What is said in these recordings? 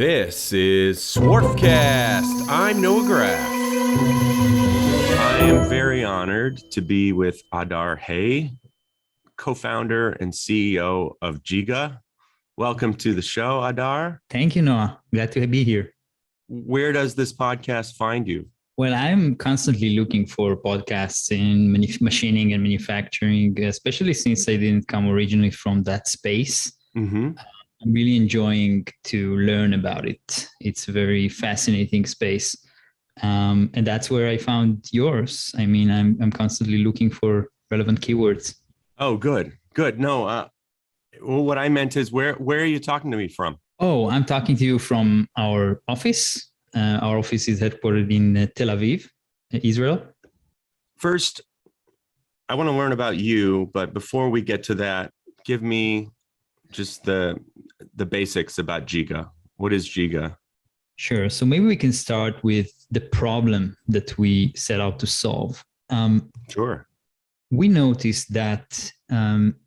This is Swarfcast. I'm Noah Graff. I am very honored to be with Adar Hay, co-founder and CEO of Jiga. Welcome to the show, Adar. Thank you, Noah. Glad to be here. Where does this podcast find you? Well, I'm constantly looking for podcasts in machining and manufacturing, especially since I didn't come originally from that space. Mm-hmm. I'm really enjoying to learn about it. It's a very fascinating space. And that's where I found yours. I mean, I'm constantly looking for relevant keywords. Oh, good. No, well, what I meant is where are you talking to me from? Oh, I'm talking to you from our office. Our office is headquartered in Tel Aviv, Israel. First, I want to learn about you, but before we get to that, give me just the basics about Jiga. What is Jiga? Sure. So maybe we can start with the problem that we set out to solve. Sure. We noticed that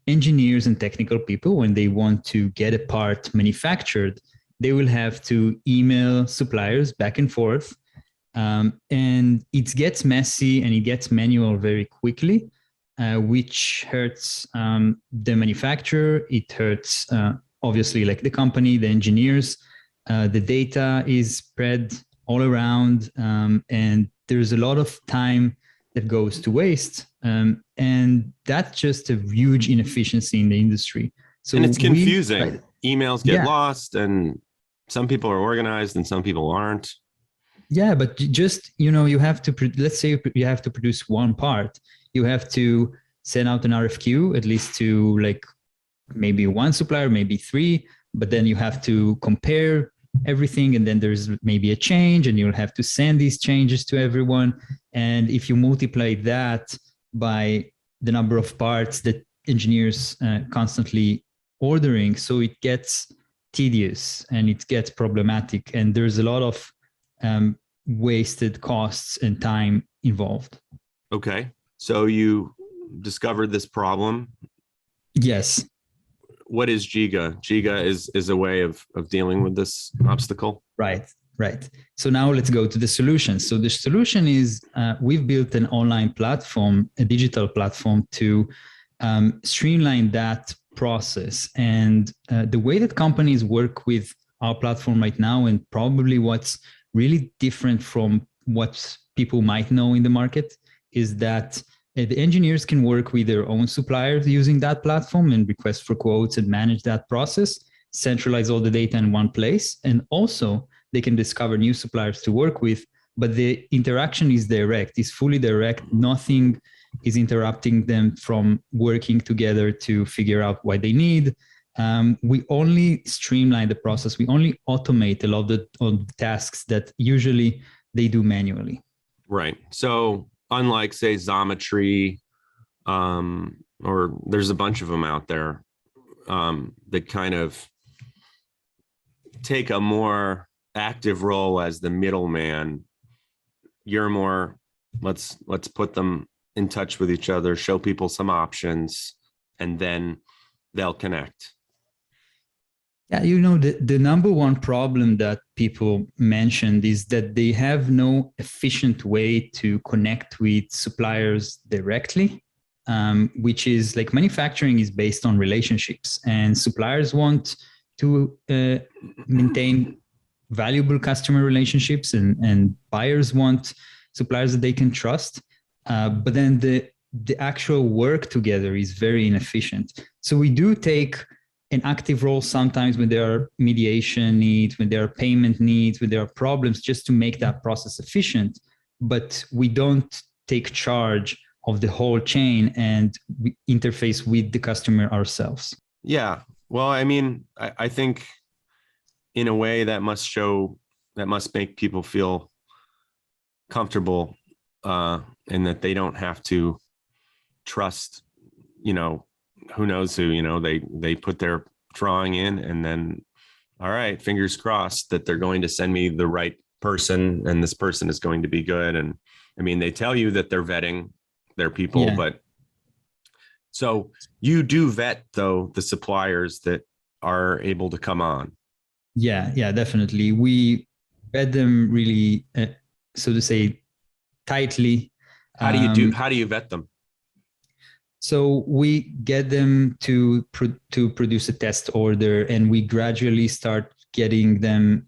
engineers and technical people, when they want to get a part manufactured, they will have to email suppliers back and forth. And it gets messy and it gets manual very quickly, which hurts the manufacturer. It hurts, obviously, like the company, the engineers. The data is spread all around, and there's a lot of time that goes to waste. And that's just a huge inefficiency in the industry. So and it's confusing. Emails get lost, and some people are organized and some people aren't. Yeah, but just, you have to, let's say you have to produce one part. You have to send out an RFQ, at least to like maybe one supplier, maybe three, but then you have to compare everything. And then there's maybe a change and you'll have to send these changes to everyone. And if you multiply that by the number of parts that engineers constantly ordering, so it gets tedious and it gets problematic. And there's a lot of wasted costs and time involved. Okay. So you discovered this problem. Yes. What is Jiga? Jiga is a way of dealing with this obstacle. Right. So now let's go to the solution. So the solution is we've built an online platform, a digital platform to streamline that process. And the way that companies work with our platform right now, and probably what's really different from what people might know in the market, is that the engineers can work with their own suppliers using that platform and request for quotes and manage that process, centralize all the data in one place. And also they can discover new suppliers to work with, but the interaction is direct, is fully direct. Nothing is interrupting them from working together to figure out what they need. We only streamline the process. We only automate a lot of the tasks that usually they do manually. Right. So unlike, say, Xometry, or there's a bunch of them out there that kind of take a more active role as the middleman. You're more, let's put them in touch with each other, show people some options, and then they'll connect. Yeah, the number one problem that people mentioned is that they have no efficient way to connect with suppliers directly, which is like manufacturing is based on relationships, and suppliers want to maintain valuable customer relationships, and buyers want suppliers that they can trust. But then the actual work together is very inefficient. So we do take an active role sometimes when there are mediation needs, when there are payment needs, when there are problems, just to make that process efficient. But we don't take charge of the whole chain and we interface with the customer ourselves. Yeah. Well, I mean, I think in a way that must make people feel comfortable and that they don't have to trust, who knows who, they put their drawing in and then, all right, fingers crossed that they're going to send me the right person and this person is going to be good. And I mean, they tell you that they're vetting their people, but so you do vet though the suppliers that are able to come on. Yeah, definitely. We vet them really, so to say, tightly. How do you vet them? So we get them to produce a test order, and we gradually start getting them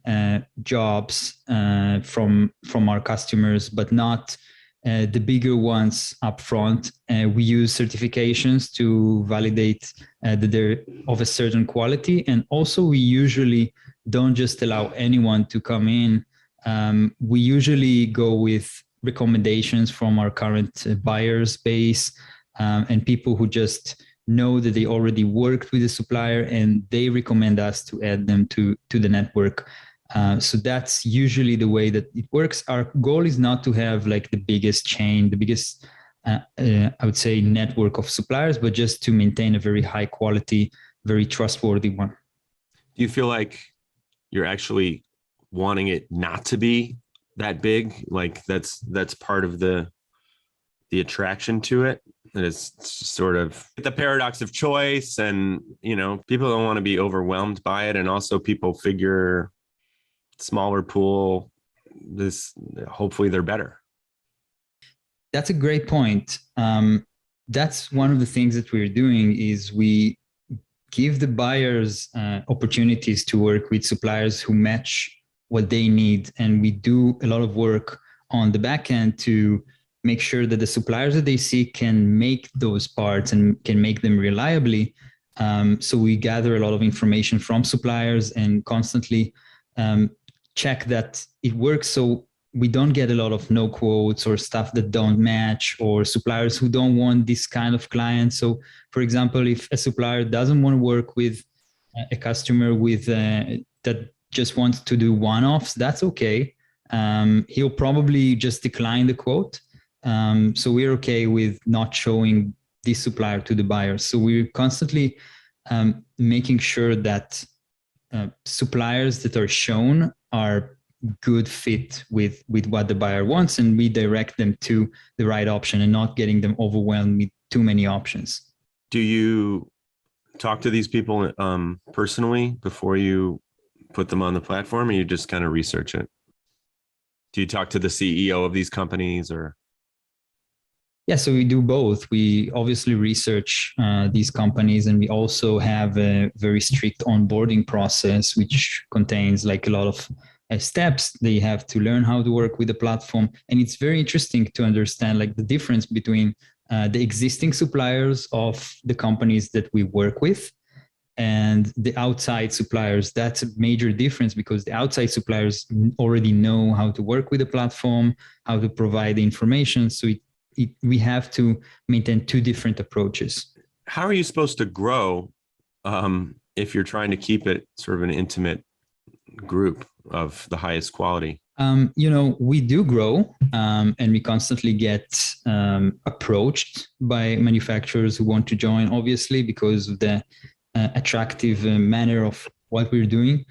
jobs from our customers, but not the bigger ones up front. We use certifications to validate that they're of a certain quality, and also we usually don't just allow anyone to come in. We usually go with recommendations from our current buyers base, and people who just know that they already worked with a supplier and they recommend us to add them to the network. So that's usually the way that it works. Our goal is not to have like the biggest chain, the biggest, I would say, network of suppliers, but just to maintain a very high quality, very trustworthy one. Do you feel like you're actually wanting it not to be that big? Like that's part of the attraction to it? That it's sort of the paradox of choice, and people don't want to be overwhelmed by it, and also people figure smaller pool, this hopefully they're better. That's a great point. That's one of the things that we're doing is we give the buyers opportunities to work with suppliers who match what they need, and we do a lot of work on the back end to make sure that the suppliers that they see can make those parts and can make them reliably. So we gather a lot of information from suppliers and constantly check that it works. So we don't get a lot of no quotes or stuff that don't match, or suppliers who don't want this kind of client. So for example, if a supplier doesn't want to work with a customer with that just wants to do one-offs, that's okay. He'll probably just decline the quote. So we're okay with not showing this supplier to the buyer. So we're constantly making sure that suppliers that are shown are good fit with what the buyer wants, and we direct them to the right option and not getting them overwhelmed with too many options. Do you talk to these people personally before you put them on the platform, or you just kind of research it? Do you talk to the CEO of these companies, or? Yeah, so we do both. We obviously research these companies, and we also have a very strict onboarding process, which contains like a lot of steps. They have to learn how to work with the platform. And it's very interesting to understand like the difference between the existing suppliers of the companies that we work with and the outside suppliers. That's a major difference, because the outside suppliers already know how to work with the platform, how to provide the information. So we have to maintain two different approaches. How are you supposed to grow if you're trying to keep it sort of an intimate group of the highest quality? We do grow, and we constantly get approached by manufacturers who want to join, obviously, because of the attractive manner of what we're doing.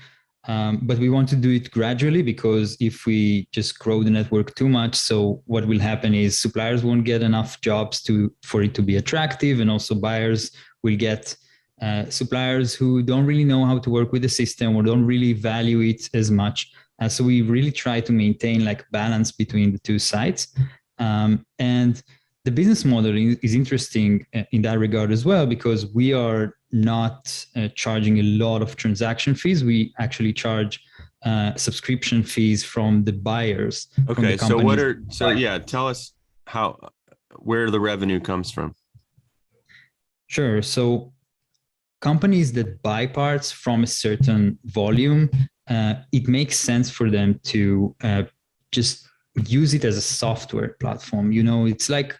But we want to do it gradually, because if we just grow the network too much, so what will happen is suppliers won't get enough jobs for it to be attractive, and also buyers will get suppliers who don't really know how to work with the system or don't really value it as much. So we really try to maintain like balance between the two sides. And the business model is interesting in that regard as well, because we are not charging a lot of transaction fees. We actually charge subscription fees from the buyers. Okay, tell us where the revenue comes from. Sure. So companies that buy parts from a certain volume, it makes sense for them to just use it as a software platform. It's like,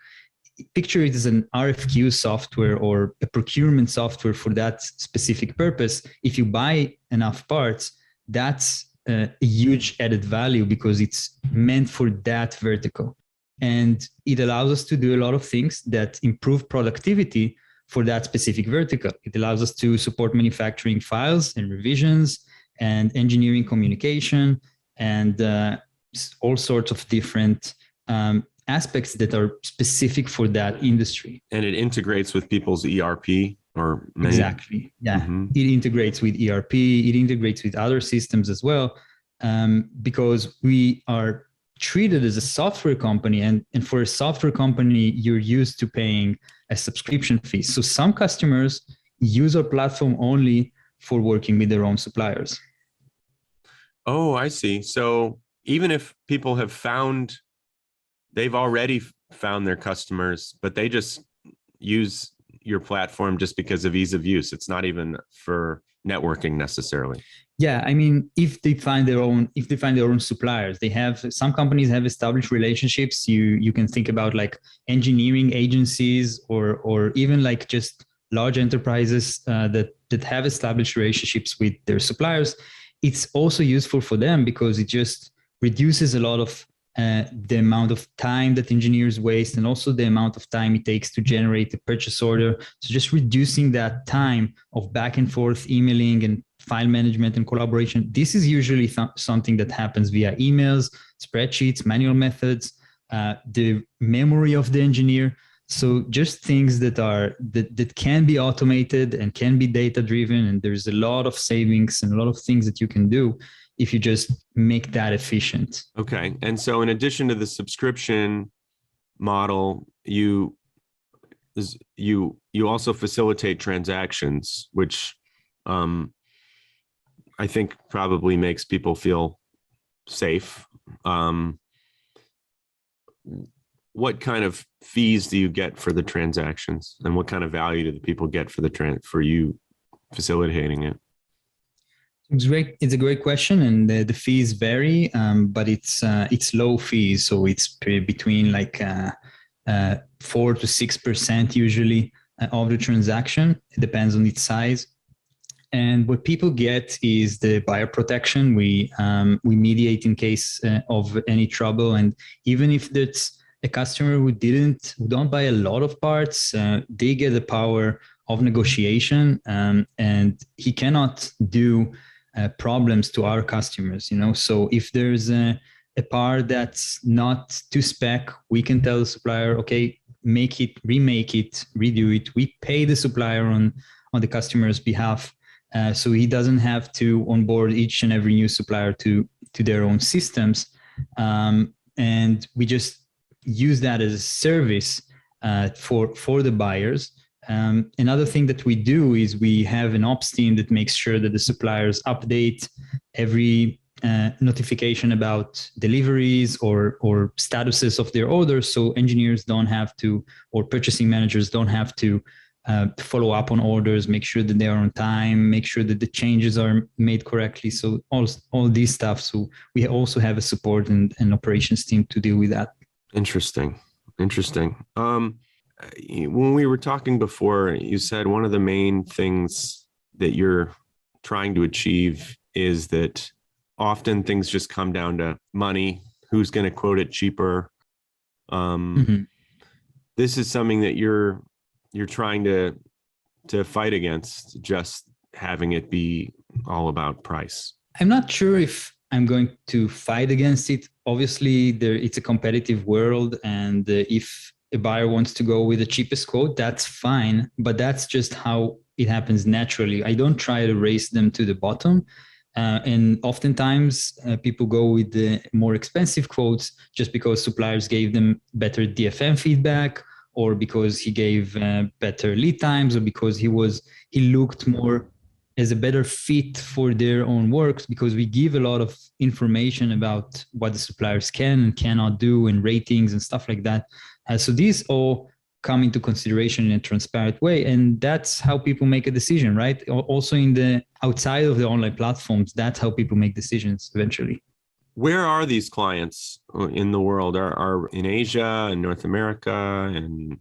picture it as an RFQ software or a procurement software for that specific purpose. If you buy enough parts, that's a huge added value, because it's meant for that vertical. And it allows us to do a lot of things that improve productivity for that specific vertical. It allows us to support manufacturing files and revisions and engineering communication and all sorts of different aspects that are specific for that industry. And it integrates with people's ERP or many. Exactly. Yeah. Mm-hmm. It integrates with ERP. It integrates with other systems as well, because we are treated as a software company. And for a software company, you're used to paying a subscription fee. So some customers use our platform only for working with their own suppliers. Oh, I see. So even if people they've already found their customers, but they just use your platform just because of ease of use. It's not even for networking necessarily. Yeah, I mean, if they find their own suppliers, some companies have established relationships. You can think about like engineering agencies or even like just large enterprises that have established relationships with their suppliers. It's also useful for them because it just reduces a lot of the amount of time that engineers waste, and also the amount of time it takes to generate a purchase order. So just reducing that time of back and forth emailing and file management and collaboration. This is usually something that happens via emails, spreadsheets, manual methods, the memory of the engineer. So just things that can be automated and can be data driven. And there's a lot of savings and a lot of things that you can do if you just make that efficient. Okay. And so in addition to the subscription model, you also facilitate transactions, which I think probably makes people feel safe. What kind of fees do you get for the transactions, and what kind of value do the people get for you facilitating it? It's great. It's a great question, and the fees vary, but it's low fees, so it's between like 4 to 6% usually of the transaction. It depends on its size. And what people get is the buyer protection. We mediate in case of any trouble, and even if that's a customer who don't buy a lot of parts, they get the power of negotiation, and he cannot do problems to our customers. So if there's a part that's not to spec, we can tell the supplier, okay, make it, remake it, redo it. We pay the supplier on the customer's behalf. So he doesn't have to onboard each and every new supplier to their own systems. And we just use that as a service for the buyers. Another thing that we do is we have an ops team that makes sure that the suppliers update every notification about deliveries or statuses of their orders. So engineers don't have to, or purchasing managers don't have to follow up on orders, make sure that they are on time, make sure that the changes are made correctly. So all these stuff. So we also have a support and operations team to deal with that. Interesting. When we were talking before, you said one of the main things that you're trying to achieve is that often things just come down to money. Who's going to quote it cheaper? This is something that you're trying to fight against, just having it be all about price. I'm not sure if I'm going to fight against it. Obviously, it's a competitive world, and if a buyer wants to go with the cheapest quote, that's fine, but that's just how it happens naturally. I don't try to race them to the bottom. And oftentimes people go with the more expensive quotes just because suppliers gave them better DFM feedback, or because he gave better lead times, or because he looked more as a better fit for their own works, because we give a lot of information about what the suppliers can and cannot do, and ratings and stuff like that. So these all come into consideration in a transparent way, and that's how people make a decision, right? Also in the outside of the online platforms, that's how people make decisions eventually. Where are these clients in the world? Are in Asia and North America and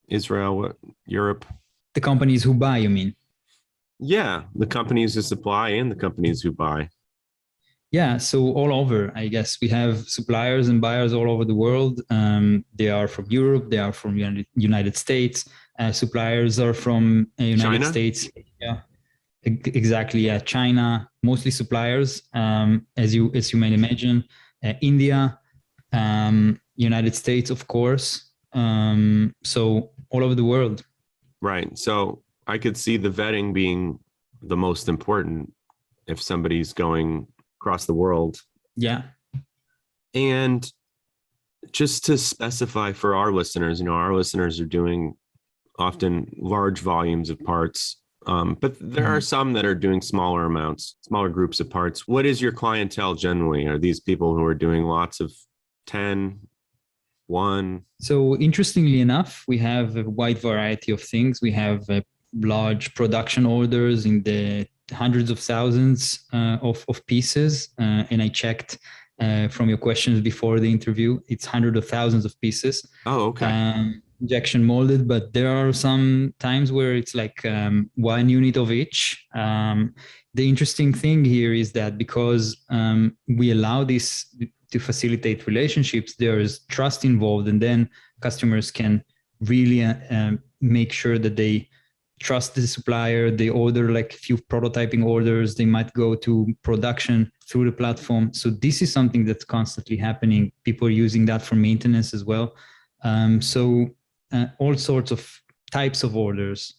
Israel, Europe? The companies who buy, you mean? Yeah, the companies who supply and the companies who buy. Yeah, so all over, I guess. We have suppliers and buyers all over the world. They are from Europe, they are from United States. Suppliers are from United China? States. Yeah, exactly. Yeah, China, mostly suppliers, as you may imagine. India, United States, of course. So all over the world. Right. So I could see the vetting being the most important if somebody's going across the world. Yeah. And just to specify for our listeners, our listeners are doing often large volumes of parts, but there are some that are doing smaller amounts, smaller groups of parts. What is your clientele generally? Are these people who are doing lots of 10, 1? So interestingly enough, we have a wide variety of things. We have large production orders in the hundreds of thousands of pieces. And I checked from your questions before the interview, it's hundreds of thousands of pieces. Oh, okay. Injection molded, but there are some times where it's like 1 unit of each. The interesting thing here is that because we allow this to facilitate relationships, there is trust involved, and then customers can really make sure that they trust the supplier. They order like a few prototyping orders. They might go to production through the platform. So this is something that's constantly happening. People are using that for maintenance as well. So all sorts of types of orders.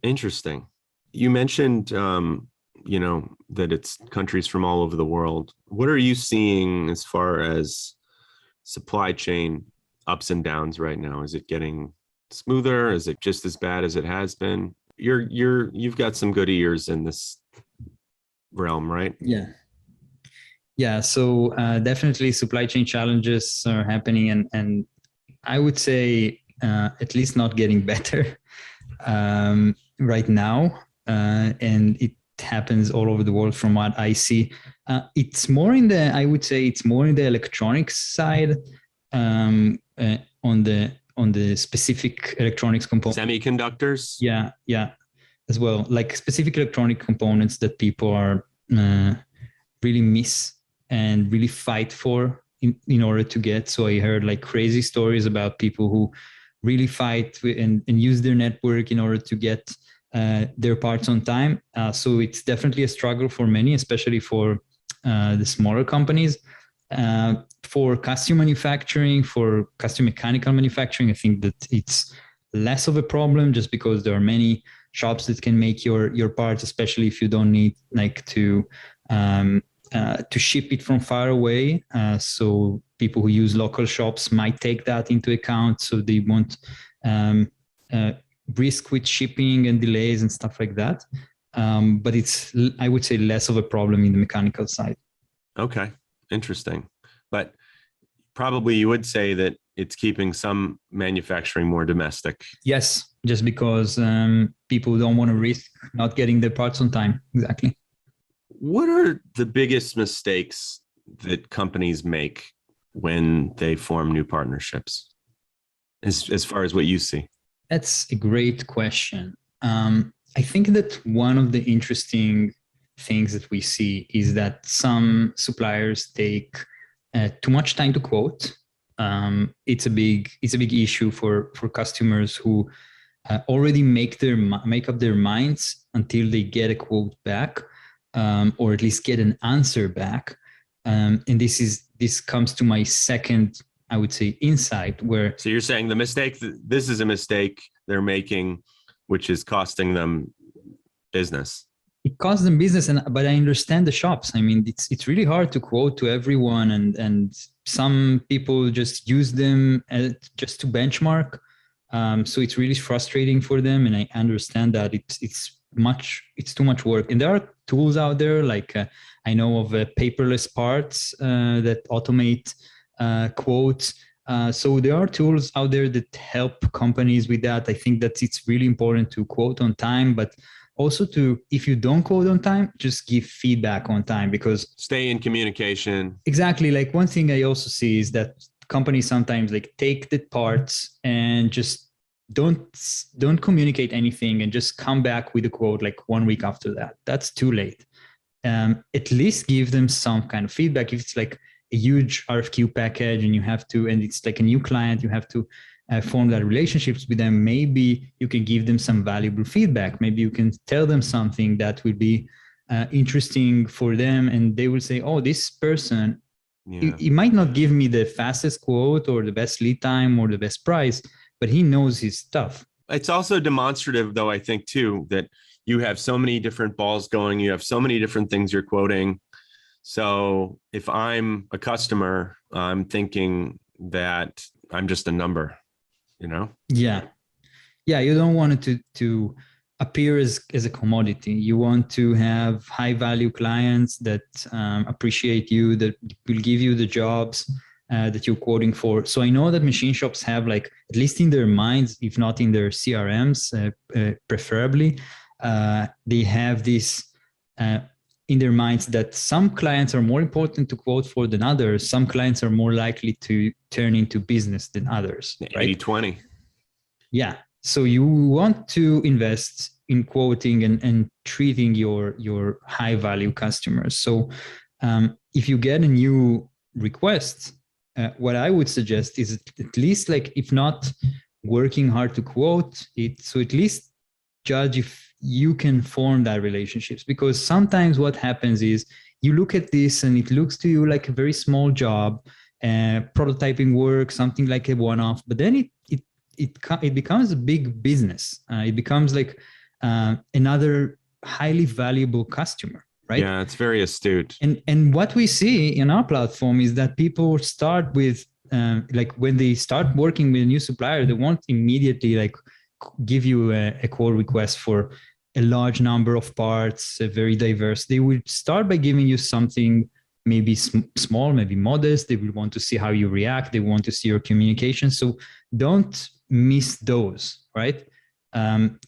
Interesting. You mentioned, that it's countries from all over the world. What are you seeing as far as supply chain ups and downs right now? Is it getting smoother? Is it just as bad as it has been? You've got some good ears in this realm, right? Yeah. So definitely supply chain challenges are happening, and I would say at least not getting better right now. And it happens all over the world from what I see. It's more in the electronics side, on the specific electronics components. Semiconductors? Yeah, as well. Like specific electronic components that people are really miss and really fight for in order to get. So I heard like crazy stories about people who really fight and use their network in order to get their parts on time. So it's definitely a struggle for many, especially for the smaller companies. For custom manufacturing, for custom mechanical manufacturing, I think that it's less of a problem just because there are many shops that can make your parts, especially if you don't need like to ship it from far away. So people who use local shops might take that into account. So they won't risk with shipping and delays and stuff like that. But it's, I would say, less of a problem in the mechanical side. Okay, interesting. But probably you would say that it's keeping some manufacturing more domestic. Yes, just because people don't want to risk not getting their parts on time. Exactly. What are the biggest mistakes that companies make when they form new partnerships, as far as what you see? That's a great question. I think that one of the interesting things that we see is that some suppliers take too much time to quote. It's a big issue for customers who already make up their minds until they get a quote back, or at least get an answer back. And this comes to my second, I would say, insight where. So you're saying this is a mistake they're making, which is costing them business. It costs them business, but I understand the shops. I mean, it's really hard to quote to everyone, and some people just use them just to benchmark. So it's really frustrating for them, and I understand that it's too much work. And there are tools out there, like I know of paperless parts that automate quotes. So there are tools out there that help companies with that. I think that it's really important to quote on time, but also if you don't quote on time, just give feedback on time, because stay in communication. Exactly. Like one thing I also see is that companies sometimes like take the parts and just don't communicate anything and just come back with a quote like 1 week after that. That's too late. At least give them some kind of feedback. If it's like a huge RFQ package and it's like a new client, you have to form that relationships with them. Maybe you can give them some valuable feedback. Maybe you can tell them something that will be interesting for them, and they will say, oh, this person, he might not give me the fastest quote or the best lead time or the best price, but he knows his stuff. It's also demonstrative, though, I think, too, that you have so many different balls going. You have so many different things you're quoting. So if I'm a customer, I'm thinking that I'm just a number, you know? Yeah. Yeah. You don't want it to appear as a commodity. You want to have high value clients that appreciate you, that will give you the jobs that you're quoting for. So I know that machine shops have, like, at least in their minds, if not in their CRMs, preferably, they have this in their minds that some clients are more important to quote for than others. Some clients are more likely to turn into business than others. Right? 80-20. Yeah. So you want to invest in quoting and treating your high value customers. So if you get a new request, what I would suggest is at least, like, if not working hard to quote it, so at least judge if you can form that relationships. Because sometimes what happens is you look at this and it looks to you like a very small job, prototyping work, something like a one-off, but then it becomes a big business. It becomes like another highly valuable customer, right? Yeah, it's very astute. And what we see in our platform is that people start with like, when they start working with a new supplier, they won't immediately like give you a quote request for a large number of parts, very diverse. They would start by giving you something maybe small, maybe modest. They will want to see how you react. They want to see your communication. So don't miss those, right?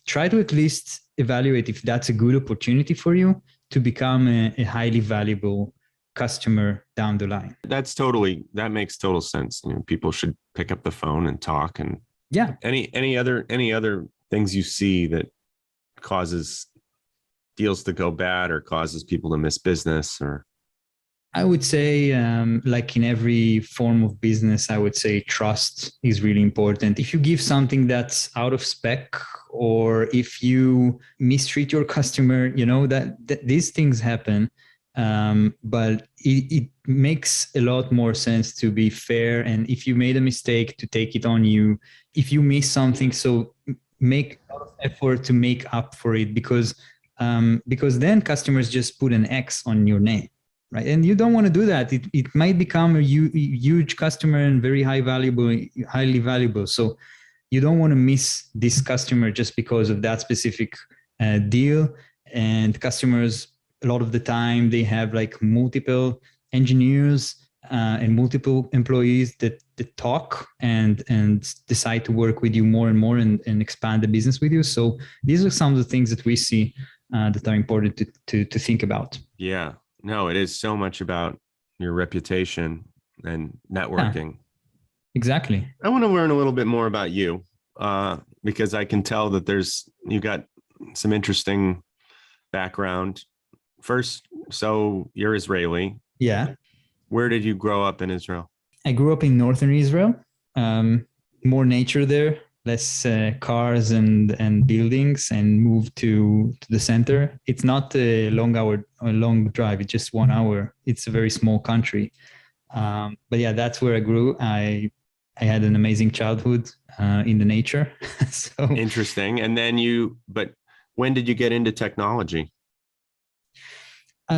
Try to at least evaluate if that's a good opportunity for you to become a highly valuable customer down the line. That makes total sense. You know, people should pick up the phone and talk. And yeah, any other things you see that causes deals to go bad or causes people to miss business? Or I would say, like in every form of business, I would say trust is really important. If you give something that's out of spec, or if you mistreat your customer, you know that these things happen. But it makes a lot more sense to be fair. And if you made a mistake, to take it on you. If you miss something, so make a lot of effort to make up for it, because then customers just put an X on your name. Right. And you don't want to do that. It might become a huge customer and very highly valuable. So you don't want to miss this customer just because of that specific deal. And customers, a lot of the time, they have like multiple engineers and multiple employees that talk and decide to work with you more and more and expand the business with you. So these are some of the things that we see that are important to think about. Yeah. No, it is so much about your reputation and networking. Yeah, exactly. I want to learn a little bit more about you, because I can tell that you got some interesting background. First, so you're Israeli. Yeah. Where did you grow up in Israel? I grew up in northern Israel. More nature there, less cars and buildings, and moved to the center. It's not a long drive. It's just 1 hour. It's a very small country. But yeah, that's where I grew. I had an amazing childhood in the nature. So interesting. And then but when did you get into technology?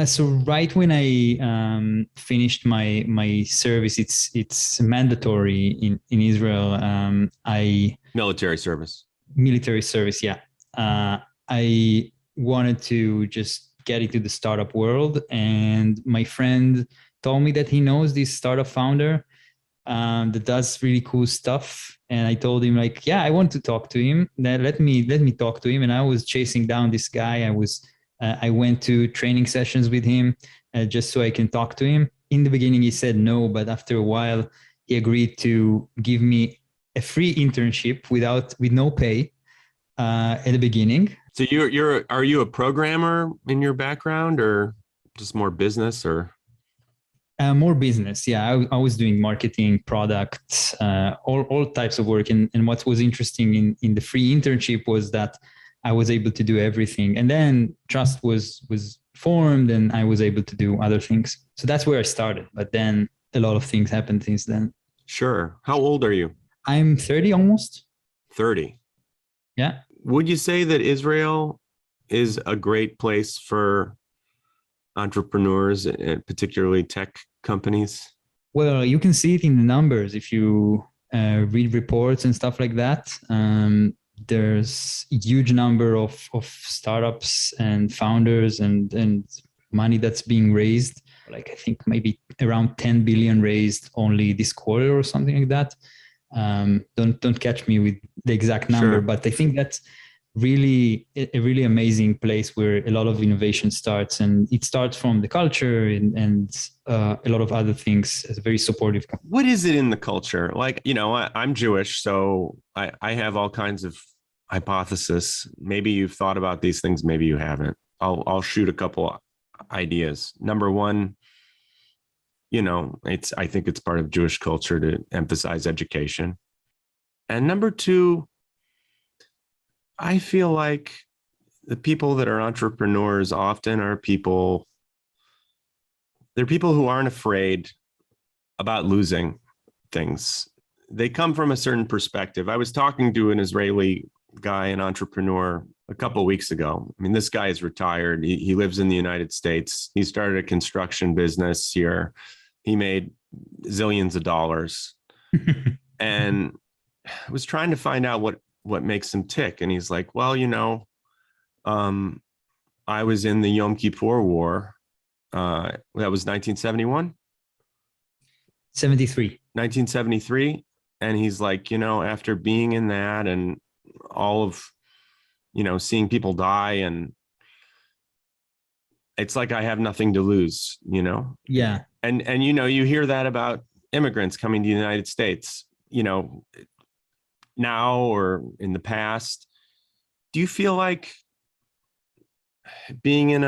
So right when I finished my service, it's mandatory in Israel. Military service. Yeah. I wanted to just get into the startup world, and my friend told me that he knows this startup founder that does really cool stuff. And I told him, like, yeah, I want to talk to him. Let me talk to him. And I was chasing down this guy. I went to training sessions with him just so I can talk to him. In the beginning, he said no, but after a while, he agreed to give me a free internship with no pay at the beginning. So are you a programmer in your background, or just more business, or? More business. Yeah, I was doing marketing, products, all types of work. And what was interesting in the free internship was that I was able to do everything. And then trust was formed, and I was able to do other things. So that's where I started. But then a lot of things happened since then. Sure. How old are you? I'm 30 almost. 30. Yeah. Would you say that Israel is a great place for entrepreneurs, particularly tech companies? Well, you can see it in the numbers if you read reports and stuff like that. There's a huge number of startups and founders and money that's being raised. Like I think maybe around 10 billion raised only this quarter or something like that. Don't catch me with the exact number, Sure. but I think that's really a really amazing place where a lot of innovation starts, and it starts from the culture and a lot of other things. It's very supportive. What is it in the culture? Like, I'm Jewish, so I have all kinds of hypotheses. Maybe you've thought about these things, maybe you haven't. I'll shoot a couple ideas. Number one, I think it's part of Jewish culture to emphasize education. And number two, I feel like the people that are entrepreneurs often are they're people who aren't afraid about losing things. They come from a certain perspective. I was talking to an Israeli guy, an entrepreneur, a couple of weeks ago. I mean, this guy is retired. He lives in the United States. He started a construction business here. He made zillions of dollars. And I was trying to find out what makes him tick. And he's like, well, I was in the Yom Kippur War. That was 1971? 73. 1973. And he's like, after being in that and all of, seeing people die, and it's like, I have nothing to lose, Yeah. And you hear that about immigrants coming to the United States, now or in the past. Do you feel like being in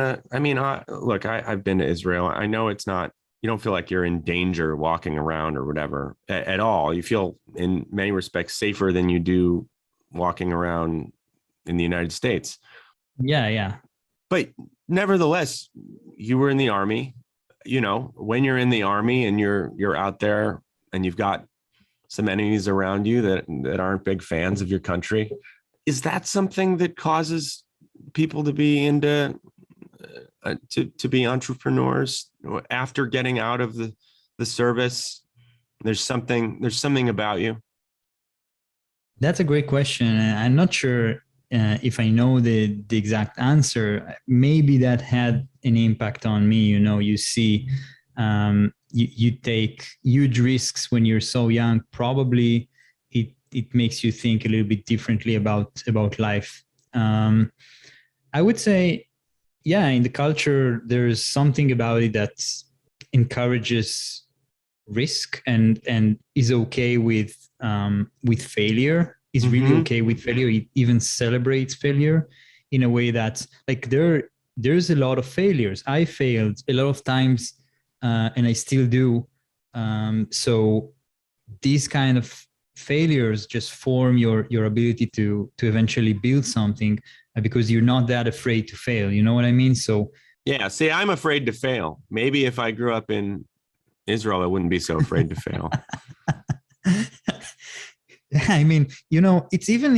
look, I've been to Israel. I know it's not, you don't feel like you're in danger walking around or whatever at all. You feel in many respects safer than you do walking around in the United States. Yeah. Yeah. But nevertheless, you were in the army. When you're in the army and you're out there and you've got some enemies around you that aren't big fans of your country, is that something that causes people to be into to be entrepreneurs after getting out of the service? There's something about you. That's a great question. I'm not sure if I know the exact answer. Maybe that had an impact on me. You see, you take huge risks when you're so young. Probably it makes you think a little bit differently about life. I would say, yeah, in the culture, there's something about it that encourages risk and is okay with failure, is really okay with failure. It even celebrates failure in a way that's like there's a lot of failures. I failed a lot of times, and I still do. So these kind of failures just form your ability to eventually build something, because you're not that afraid to fail. You know what I mean? So yeah, see, I'm afraid to fail. Maybe if I grew up in Israel, I wouldn't be so afraid to fail. I mean, it's even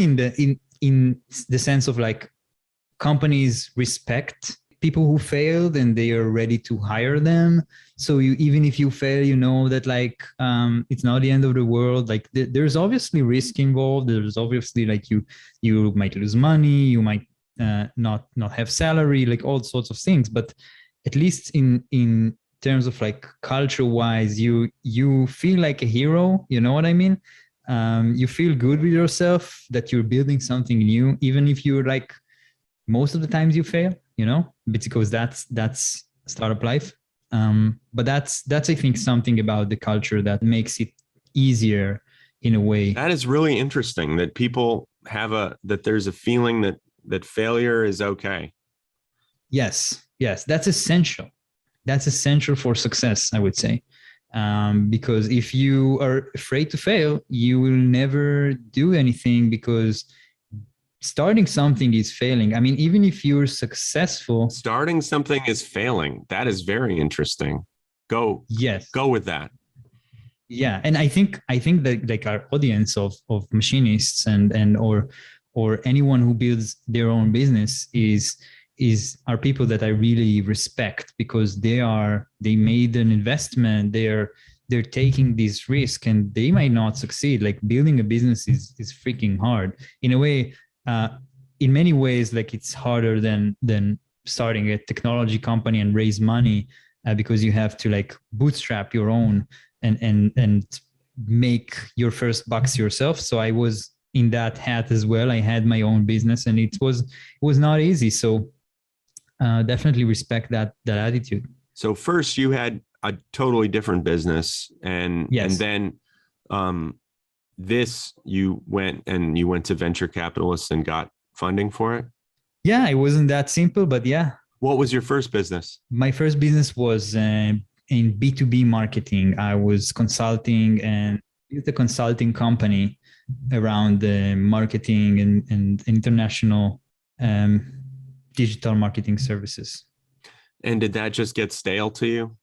in the sense of like companies respect people who failed and they are ready to hire them. So even if you fail, that like it's not the end of the world. Like there's obviously risk involved. There's obviously like you might lose money, you might not have salary, like all sorts of things. But at least in terms of like culture wise, you feel like a hero. You know what I mean? You feel good with yourself that you're building something new, even if you're like most of the times you fail, because that's startup life. But that's I think something about the culture that makes it easier in a way. That is really interesting, that people have that there's a feeling that failure is okay. Yes, that's essential. That's essential for success, I would say. Because if you are afraid to fail, you will never do anything, because starting something is failing. I mean, even if you're successful, starting something is failing. That is very interesting. Go with that. Yeah, and I think that like our audience of machinists and or anyone who builds their own business are people that I really respect, because they made an investment. They're taking this risk, and they might not succeed. Like, building a business is freaking hard in a way. In many ways, like, it's harder than starting a technology company and raise money, because you have to like bootstrap your own and make your first bucks yourself. So I was in that hat as well. I had my own business, and it was not easy. So definitely respect that attitude. So first you had a totally different business, and Yes. and then this you went to venture capitalists and got funding for it. Yeah, it wasn't that simple, but yeah. What was your first business? My first business was in B2B marketing. I was consulting and built a consulting company around marketing and international digital marketing services. And did that just get stale to you?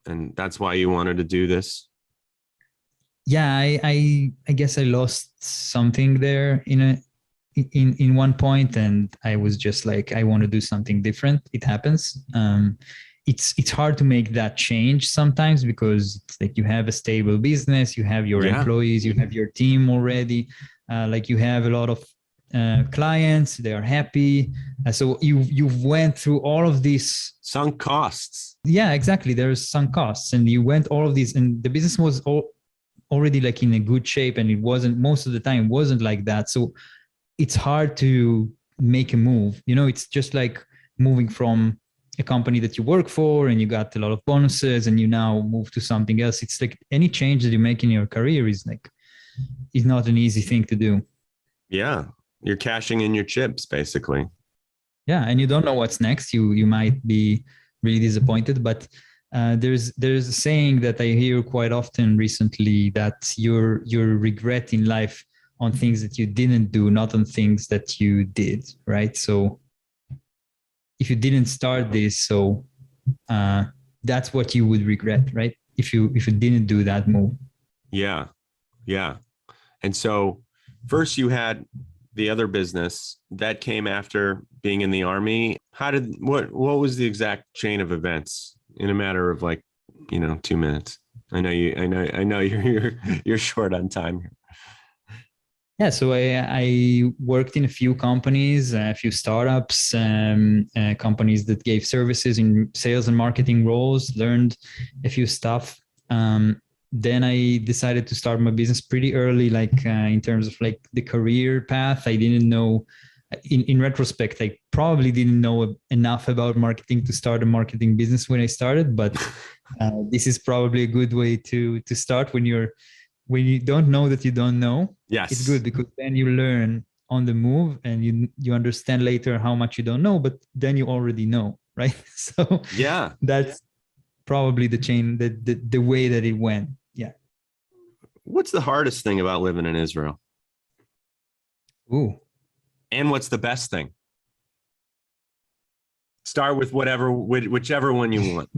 And that's why you wanted to do this? Yeah, I guess I lost something there in one point, and I was just like, I want to do something different. It happens. It's hard to make that change sometimes, because it's like you have a stable business, you have your employees, you have your team already, like you have a lot of clients, they are happy. So you've went through all of these sunk costs. Yeah, exactly. There's sunk costs, and you went all of these, and the business was already like in a good shape, and it wasn't, most of the time wasn't like that. So it's hard to make a move. It's just like moving from a company that you work for and you got a lot of bonuses, and you now move to something else. It's like any change that you make in your career is not an easy thing to do. Yeah. You're cashing in your chips, basically. Yeah. And you don't know what's next. You might be really disappointed, but there's a saying that I hear quite often recently, that you're regretting life on things that you didn't do, not on things that you did, right? So if you didn't start this, so that's what you would regret, right? If you didn't do that move. Yeah. And so first you had the other business that came after being in the Army. What was the exact chain of events in a matter of 2 minutes? I know you're short on time here. Yeah, so I worked in a few companies, a few startups, companies that gave services in sales and marketing roles, learned a few stuff. Then I decided to start my business pretty early, in terms of the career path. I didn't know, in retrospect, I probably didn't know enough about marketing to start a marketing business when I started, but this is probably a good way to start when you don't know that you don't know. Yes. It's good, because then you learn on the move, and you understand later how much you don't know, but then you already know, right? So yeah, that's probably the chain, the way that it went. Yeah. What's the hardest thing about living in Israel? Ooh. And what's the best thing? Start with whichever one you want.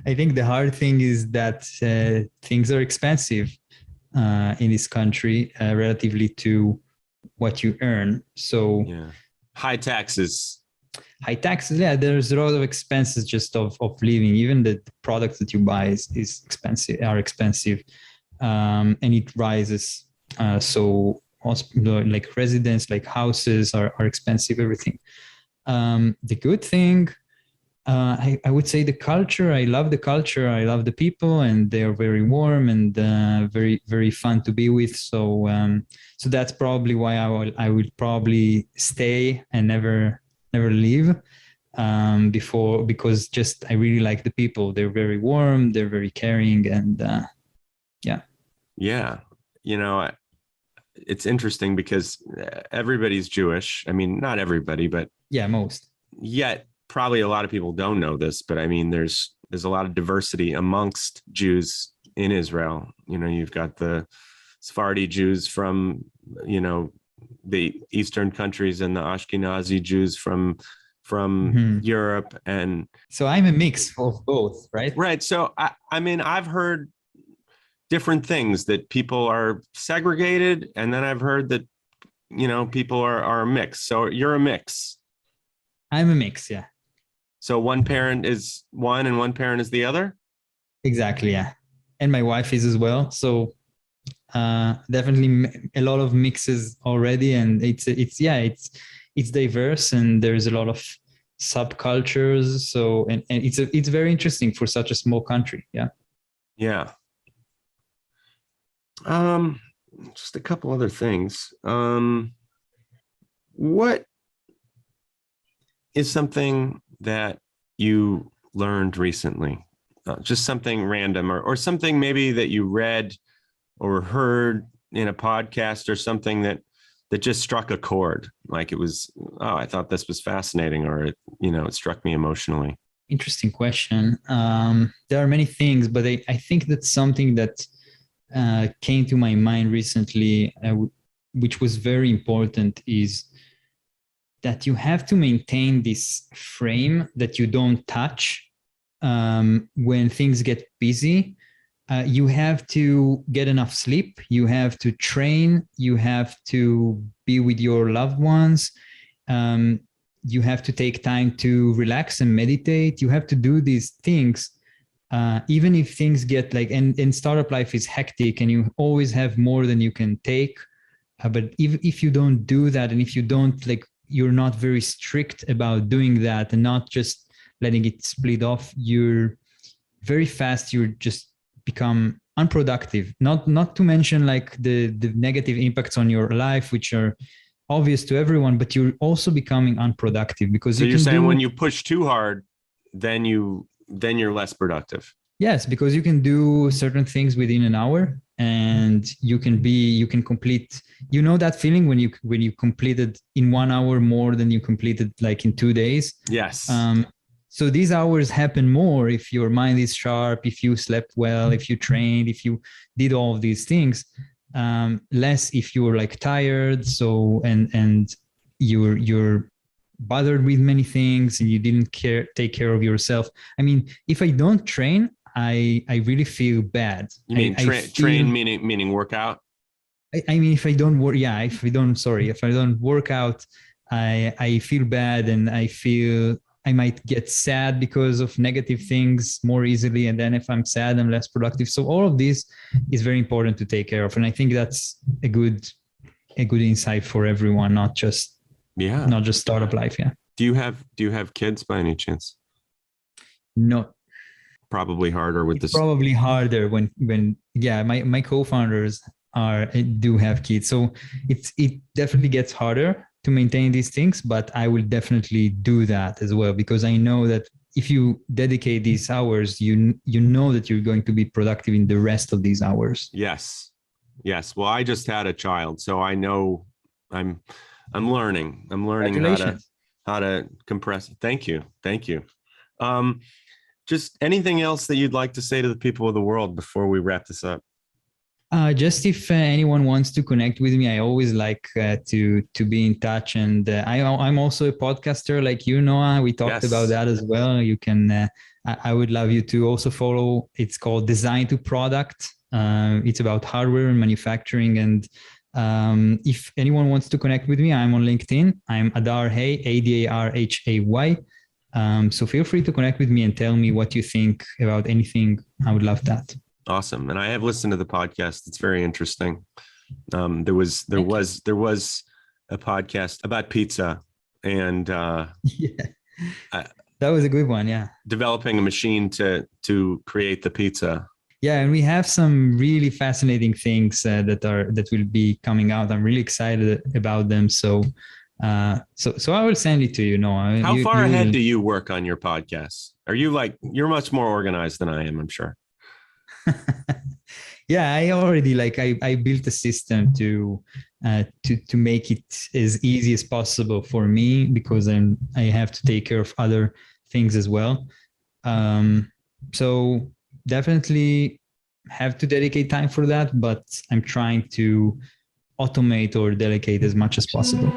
I think the hard thing is that things are expensive in this country relatively to what you earn. So high taxes. Yeah, there's a lot of expenses just of living. Even the products that you buy is expensive, and it rises. So like residents, like houses are expensive, everything. The good thing, I would say the culture. I love the culture. I love the people, and they are very warm and very, very fun to be with. So that's probably why I would probably stay and never leave because just I really like the people. They're very warm. They're very caring, and yeah. It's interesting because everybody's Jewish. I mean, not everybody, but most. Yet probably a lot of people don't know this, but I mean, there's a lot of diversity amongst Jews in Israel. You've got the Sephardi Jews from, the Eastern countries, and the Ashkenazi Jews from Europe. And so I'm a mix of both, right? Right. So I mean, I've heard different things, that people are segregated. And then I've heard that people are a mix. So you're a mix. I'm a mix. Yeah, So one parent is one and one parent is the other? exactly. Yeah. And my wife is as well. So definitely a lot of mixes already. And it's diverse and there's a lot of subcultures. So, and it's very interesting for such a small country. Yeah. Yeah. Just a couple other things. What is something that you learned recently? Just something random or something maybe that you read or heard in a podcast or something that just struck a chord. Like it was, oh, I thought this was fascinating, or it struck me emotionally. Interesting question. There are many things, but I think that something that came to my mind recently, which was very important, is that you have to maintain this frame that you don't touch when things get busy. You have to get enough sleep. You have to train. You have to be with your loved ones. You have to take time to relax and meditate. You have to do these things. Even if things get and startup life is hectic and you always have more than you can take. But if you don't do that, and if you don't you're not very strict about doing that and not just letting it split off, you're very fast, you just become unproductive. Not to mention the negative impacts on your life, which are obvious to everyone, but you're also becoming unproductive because so you're saying when you push too hard, then you're less productive. Yes, because you can do certain things within an hour, and you can complete, that feeling when you completed in 1 hour more than you completed in 2 days. Yes. So these hours happen more if your mind is sharp, if you slept well, if you trained, if you did all of these things. Less if you're tired. So and you're bothered with many things and you didn't take care of yourself. I mean, if I don't train, I really feel bad. You mean train meaning workout? I mean, if I don't work out, I feel bad, and I feel I might get sad because of negative things more easily. And then if I'm sad, I'm less productive. So all of this is very important to take care of. And I think that's a good insight for everyone, not just startup life. Yeah. Do you have kids by any chance? No. Probably harder with this. Probably harder when my co-founders do have kids. So it definitely gets harder to maintain these things, but I will definitely do that as well, because I know that if you dedicate these hours, you know that you're going to be productive in the rest of these hours. Yes. Well, I just had a child, so I know I'm learning. I'm learning how to compress. Thank you. Just anything else that you'd like to say to the people of the world before we wrap this up? Just if anyone wants to connect with me, I always like to be in touch. And I'm also a podcaster like you, Noah. We talked about that as well. You can, I would love you to also follow. It's called Design to Product. It's about hardware and manufacturing. And if anyone wants to connect with me, I'm on LinkedIn. I'm Adar Hay, Adarhay. So feel free to connect with me and tell me what you think about anything. I would love that. Awesome. And I have listened to the podcast. It's very interesting. There was a podcast about pizza, and that was a good one. Yeah. Developing a machine to create the pizza. Yeah. And we have some really fascinating things that will be coming out. I'm really excited about them. So I will send it to you. No, how far ahead do you work on your podcasts? Are you you're much more organized than I am, I'm sure. Yeah, I already I built a system to make it as easy as possible for me, because I have to take care of other things as well. So definitely have to dedicate time for that, but I'm trying to automate or delegate as much as possible.